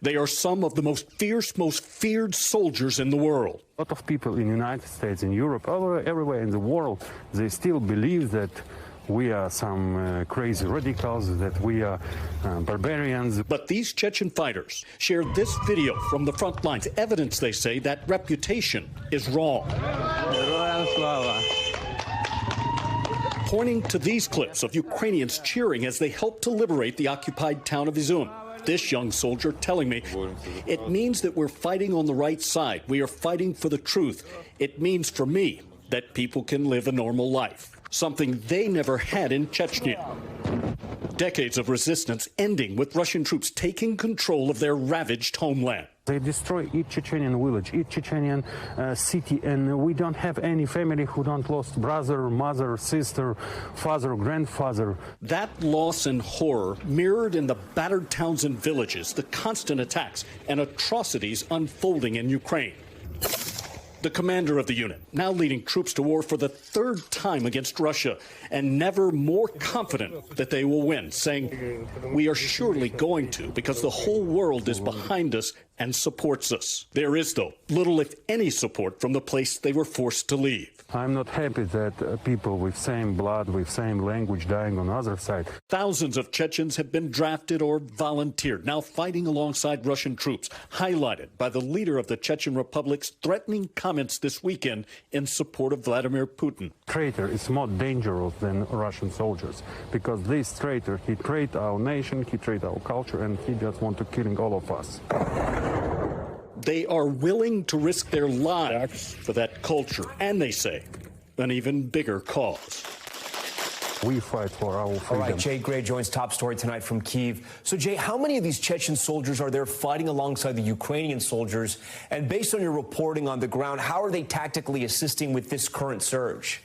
They are some of the most fierce, most feared soldiers in the world. A lot of people in the United States, in Europe, everywhere in the world, they still believe that we are some crazy radicals, that we are barbarians. But these Chechen fighters shared this video from the front lines, evidence, they say, that reputation is wrong. Pointing to these clips of Ukrainians cheering as they help to liberate the occupied town of Izum. This young soldier telling me, it means that we're fighting on the right side. We are fighting for the truth. It means for me that people can live a normal life, something they never had in Chechnya. Decades of resistance ending with Russian troops taking control of their ravaged homeland. They destroy each Chechenian village, each Chechenian city, and we don't have any family who don't lost brother, mother, sister, father, grandfather. That loss and horror mirrored in the battered towns and villages, the constant attacks and atrocities unfolding in Ukraine. The commander of the unit, now leading troops to war for the third time against Russia, and never more confident that they will win, saying, we are surely going to, because the whole world is behind us and supports us. There is, though, little if any support from the place they were forced to leave. I'm not happy that people with same blood, with same language dying on the other side. Thousands of Chechens have been drafted or volunteered, now fighting alongside Russian troops, highlighted by the leader of the Chechen Republic's threatening comments this weekend in support of Vladimir Putin. Traitor is more dangerous than Russian soldiers, because this traitor, he betrayed our nation, he betrayed our culture, and he just want to killing all of us. They are willing to risk their lives for that culture, and they say, an even bigger cause. We fight for our freedom. All right, Jay Gray joins Top Story tonight from Kiev. So, Jay, how many of these Chechen soldiers are there fighting alongside the Ukrainian soldiers? And based on your reporting on the ground, how are they tactically assisting with this current surge?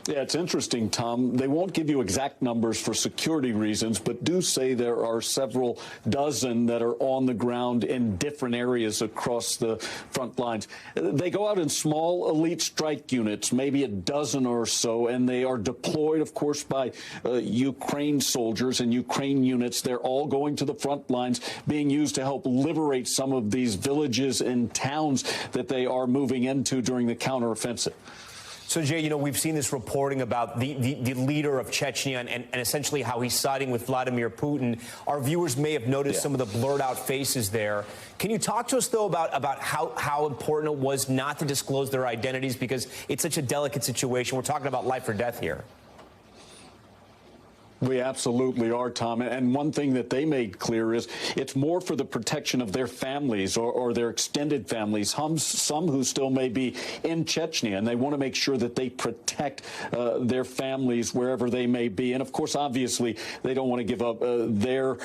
Yeah, it's interesting, Tom. They won't give you exact numbers for security reasons, but do say there are several dozen that are on the ground in different areas across the front lines. They go out in small elite strike units, maybe a dozen or so, and they are deployed, of course, by Ukraine soldiers and Ukraine units. They're all going to the front lines, being used to help liberate some of these villages and towns that they are moving into during the counteroffensive. So, Jay, you know, we've seen this reporting about the leader of Chechnya and essentially how he's siding with Vladimir Putin. Our viewers may have noticed some of the blurred out faces there. Can you talk to us, though, about how important it was not to disclose their identities, because it's such a delicate situation? We're talking about life or death here. We absolutely are, Tom. And one thing that they made clear is it's more for the protection of their families or their extended families, some who still may be in Chechnya, and they want to make sure that they protect their families wherever they may be. And, of course, obviously, they don't want to give up their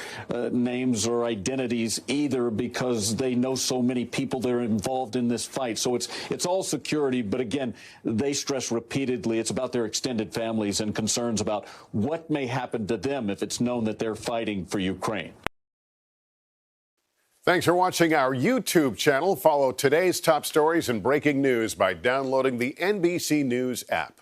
names or identities either, because they know so many people that are involved in this fight. So it's all security. But, again, they stress repeatedly it's about their extended families and concerns about what may happen to them if it's known that they're fighting for Ukraine. Thanks for watching our YouTube channel. Follow today's top stories and breaking news by downloading the NBC News app.